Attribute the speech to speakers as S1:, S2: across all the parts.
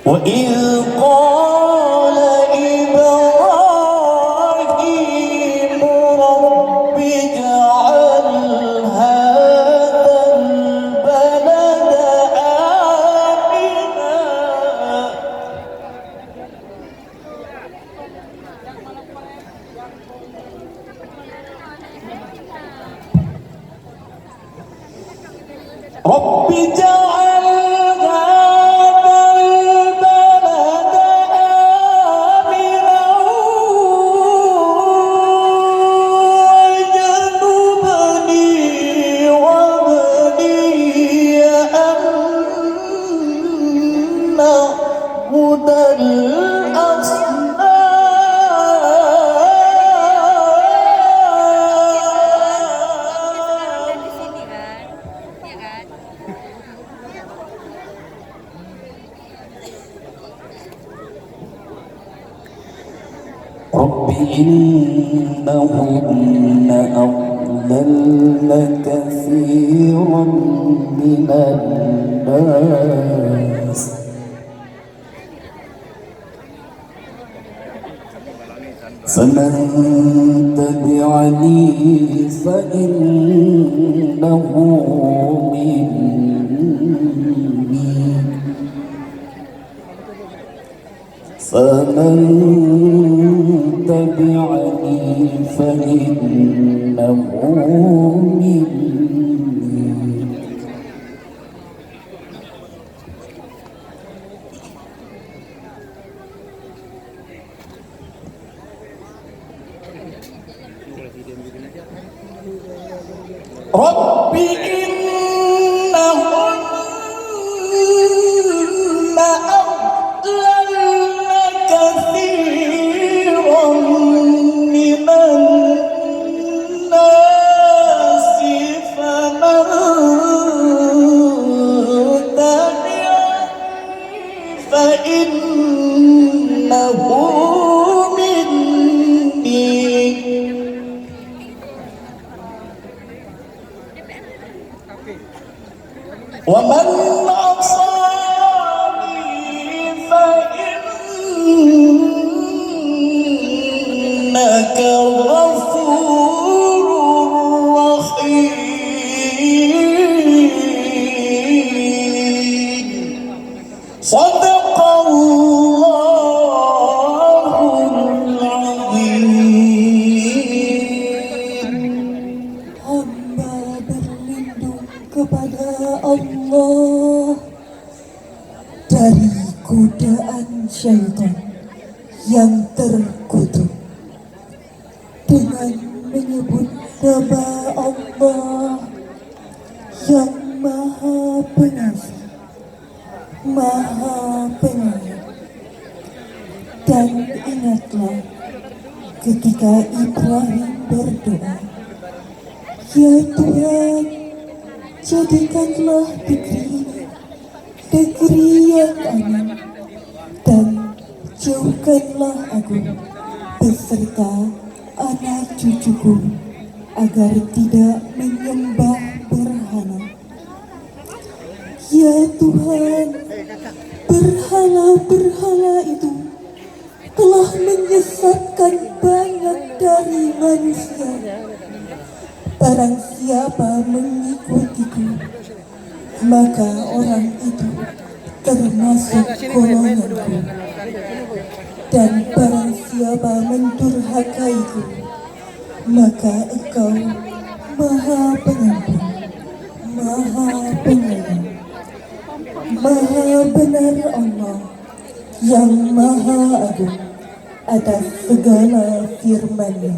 S1: وإذ قال إبراهيم رب اجعل هذا البلد آمنا رب اجعل رب إنهن أضللن كثيرا من الناس فمن تبعني فإنه مني فمن تبعني فإنه مني رب إنهن أضللن كثيرا من الناس فمن تبعني فإنه ومن عصاني فإنك غفور رحيم صدق الله العظيم. Hamba berlindung kepada Allah dari godaan syaitan yang terkutuk dengan menyebut nama Allah yang Maha Pengasih, Maha Penyayang. Dan ingatlah ketika Ibrahim berdoa, ya Tuhan, jadikanlah negeri ini negeri yang aman, dan jauhkanlah aku beserta anak cucuku agar tidak menyembah berhala. Ya Tuhan, berhala-berhala itu telah menyesatkan banyak dari manusia. Barang siapa mengikutiku, maka orang itu termasuk golonganku. Dan barang siapa mendurhakaiku, maka Engkau Maha Pengampun, Maha Penyayang, Maha benar Allah yang Maha Agung atas segala firman-Nya.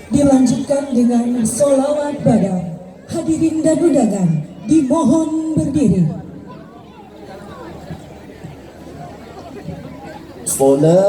S1: Dilanjutkan dengan sholawat badar. Hadirin dan undangan dimohon berdiri. Salatullah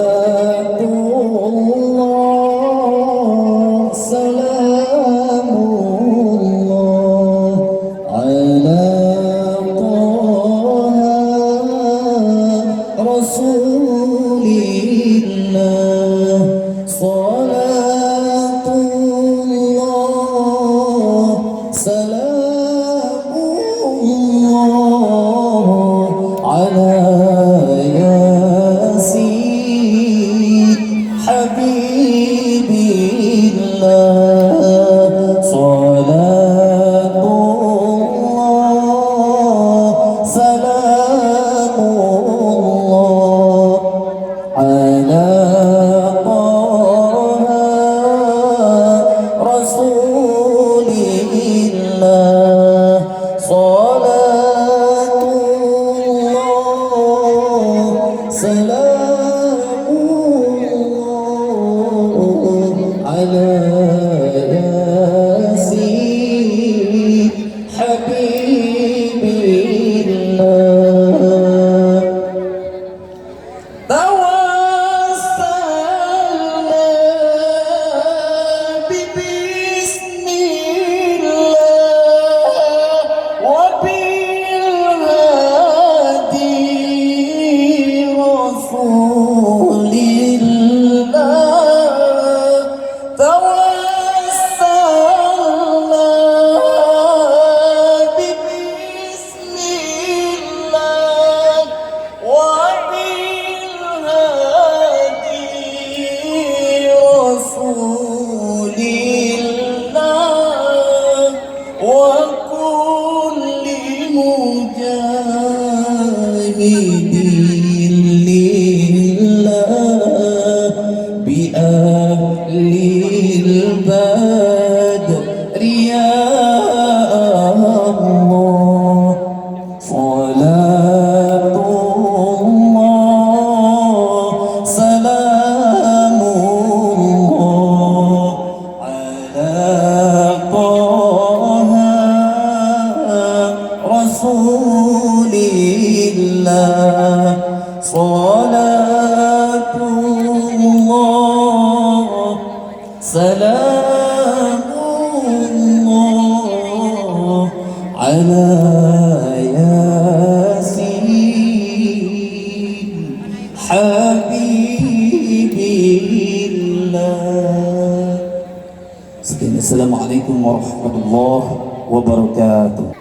S2: على ياسين حبيب الله توسلنا ببسم الله وبالهادي رسول الله توسلنا ببسم الله وبالهادي رسول الله وكل مجاهد لله بأهل البدر يا الله صلاة الله سلام الله على طه رسول الله صلاة الله سلام الله على ياسين حبيب الله. Sekian, Assalamualaikum warahmatullahi wabarakatuh.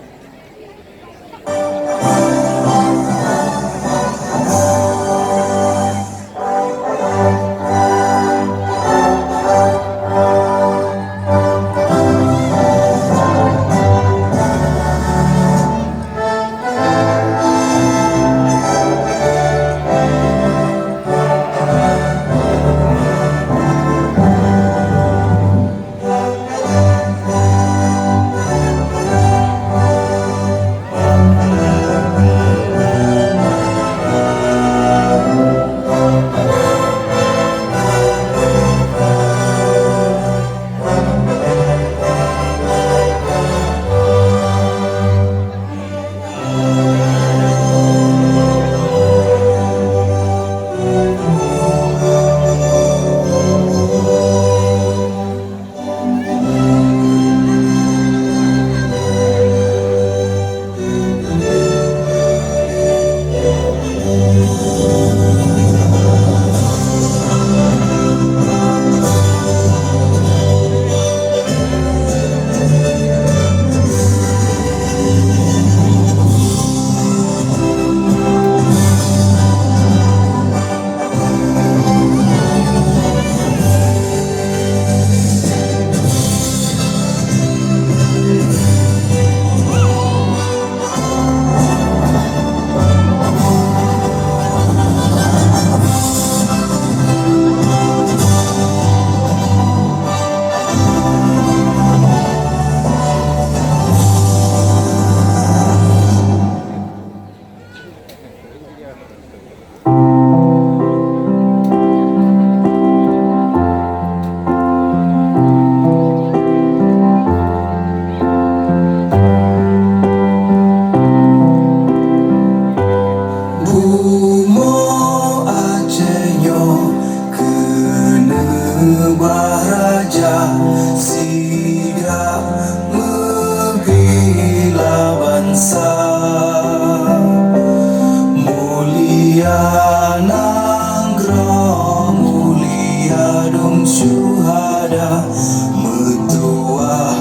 S3: Syuhada Mertua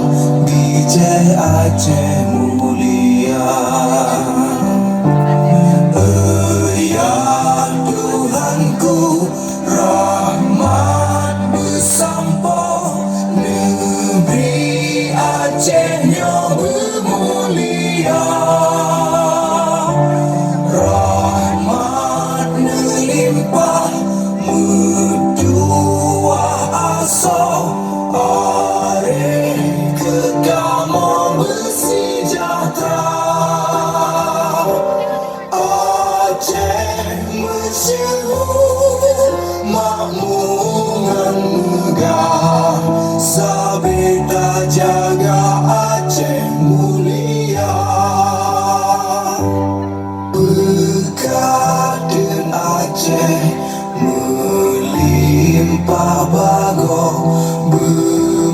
S3: DJ Aceh mulia. Ya Tuhanku, rahmat bersampo negeri Acehnya bermulia. Rahmat melimpah medua asa are kekama bersih.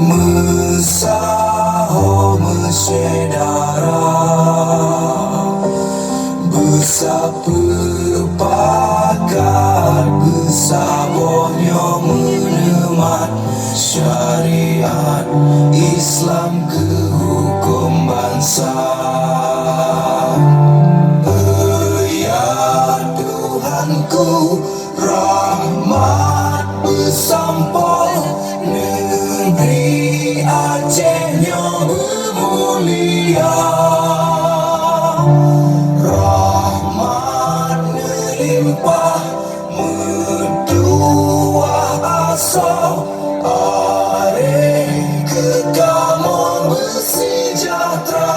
S3: Bemesaho mesedara Bersepakat Bersabohnya menemat Syariat Islam ke hukum bangsa. Ya Tuhanku, rahmat bersampo negeri Acehnya bermulia. Rahmat melimpah medua asa, areh kekamu bersejahtera.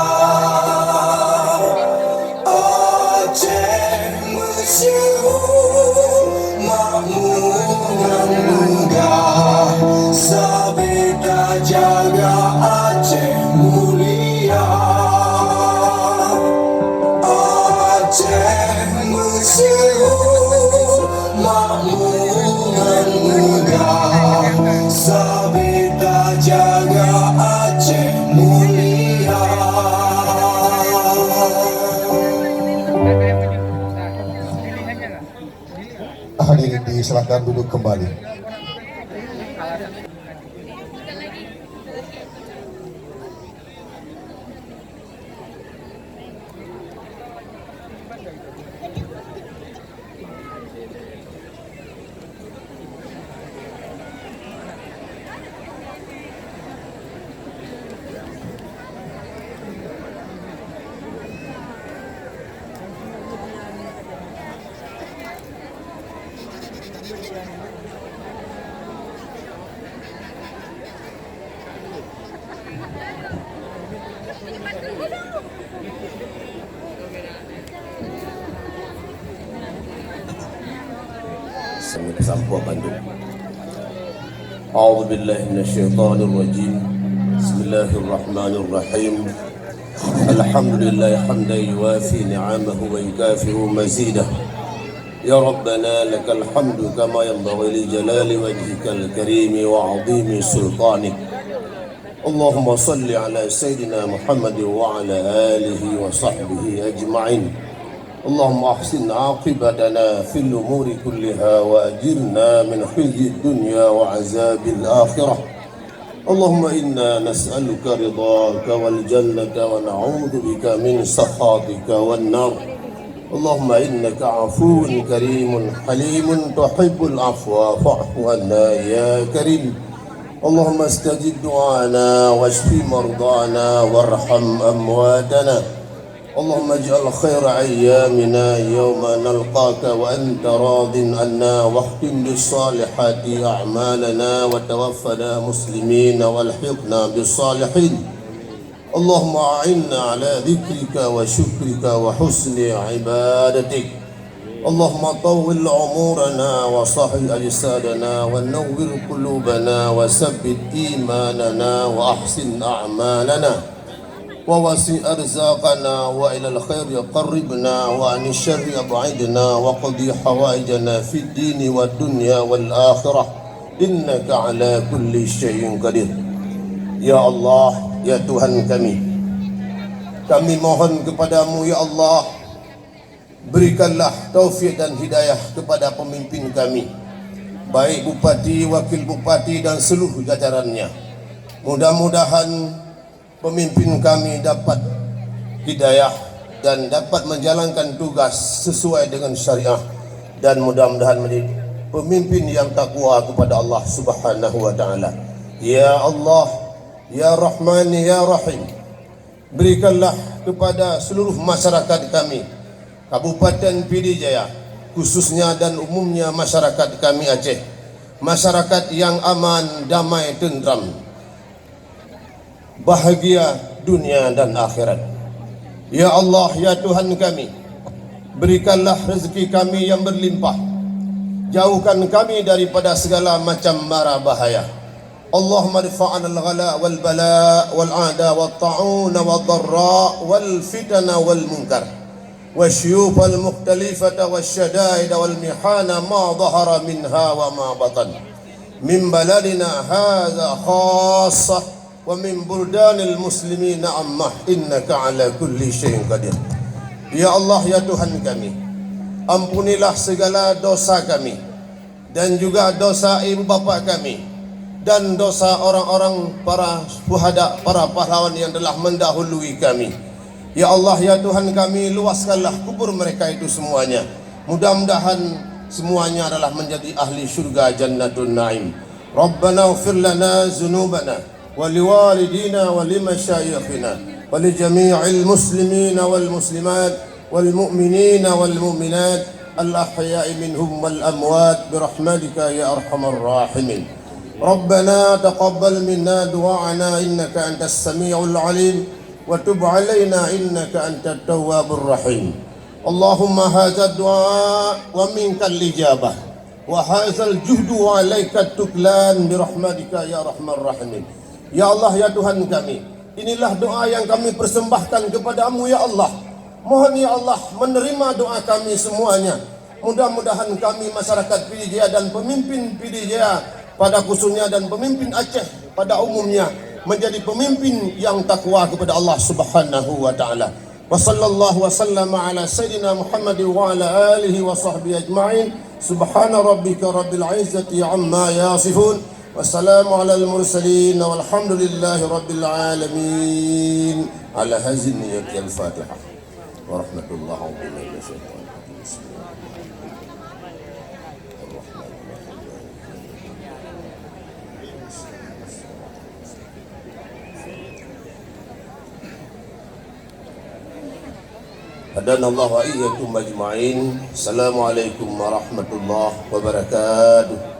S3: Aceh masyhur makmuran megah, sabeda jaga Aceh mulia. Aceh masyhur makmuran megah, sabeda jaga Aceh mulia.
S4: Hadirin disilakan duduk kembali.
S5: Sampai Sampua Bandung. A'udzu billahi minasyaitonir rajim. Bismillahirrahmanirrahim. Alhamdulillah hamdan yuwafi ni'amahu wa yukafi'u mazidah. Ya Rabbana lakal hamdu kama yanbaghi li jalali wajhikal karim wa 'azimi sultanik. Allahumma salli ala sayyidina Muhammad wa ala alihi wa sahbihi ajma'in. اللهم أحسن عاقبتنا في الأمور كلها وأجرنا من خزي الدنيا وعذاب الآخرة. اللهم إنا نسألك رضاك والجنة ونعوذ بك من سخطك والنار. اللهم إنك عفو كريم حليم تحب العفو فاعف عنا يا كريم. اللهم استجب دعانا واشف مرضانا وارحم أمواتنا. اللهم اجعل خير أيامنا يوم نلقاك وأنت راض عنا، واختم بالصالحات أعمالنا وتوفنا مسلمين والحقنا بالصالحين. اللهم أعنا على ذكرك وشكرك وحسن عبادتك. اللهم طول عمرنا وصحح أجسادنا ونور قلوبنا وثبت إيماننا وأحسن أعمالنا ووسع أرزاقنا وإلى الخير قربنا وعن الشر أبعدنا وقضي حوائجنا في الدين والدنيا والآخرة إنك على كل شيء قدير. Ya Allah, ya Tuhan kami mohon kepadamu ya Allah, berikanlah taufik dan hidayah kepada pemimpin kami, baik bupati, wakil bupati dan seluruh jajarannya. Mudah-mudahan pemimpin kami dapat hidayah dan dapat menjalankan tugas sesuai dengan syariah, dan mudah-mudahan menjadi pemimpin yang takwa kepada Allah Subhanahu wa taala. Ya Allah, ya Rahman, ya Rahim, berikanlah kepada seluruh masyarakat kami Kabupaten Pidijaya, khususnya dan umumnya masyarakat kami Aceh, masyarakat yang aman, damai, tentram, bahagia dunia dan akhirat. Ya Allah, ya Tuhan kami, berikanlah rezeki kami yang berlimpah, jauhkan kami daripada segala macam mara bahaya. Allahumma rfa'na al-ghala wal bala wal ada wal ta'un wal dharra wal fitna wal munkar wasyuyuf al mukhtalifata wasyadaid wal mihana ma dhahara minha wa ma batan min baladina hadza khassah wa min buldanil muslimina ammah innaka ala kulli syai'in qadir. Ya Allah, ya Tuhan kami, ampunilah segala dosa kami dan juga dosa ibu bapa kami dan dosa orang-orang para syuhada, para pahlawan yang telah mendahului kami. Ya Allah, ya Tuhan kami, luaskanlah kubur mereka itu semuanya. Mudah-mudahan semuanya adalah menjadi ahli syurga Jannatun Naim. Rabbana ighfir lana dzunubana wa liwalidina wa limasyayikhina wa li jami'il muslimina wal muslimat wal mu'minina wal mu'minat al ahya'i minhum wal amwat bi rahmatika ya arhamar rahimin. Rabbana taqabbal minna du'ana innaka antas samiul alim wa tub alaina innaka antat tawwabur rahim. Allahumma hadza du'a wa minkal ijabah wa hadzal juhdu wa alaikat tuklan bi rahmatika ya arhamar rahimin. Ya Allah, ya Tuhan kami, inilah doa yang kami persembahkan kepadamu ya Allah. Mohon ya Allah menerima doa kami semuanya. Mudah-mudahan kami masyarakat PDJaya dan pemimpin PDJaya pada khususnya dan pemimpin Aceh pada umumnya menjadi pemimpin yang takwa kepada Allah Subhanahu wa taala. Wa sallallahu wa sallama ala sayyidina Muhammad wa ala alihi wa sahbihi ajma'in. Subhana rabbika rabbil izzati amma yasifun. Wassalamu ala al-mursalin walhamdulillahi rabbil alamin. Ala hazin niyati al-Fatihah. Wa rahmatullahi wa barakatuh. Hadanallahu wa iyyakum ajma'in. Assalamualaikum warahmatullahi wabarakatuh.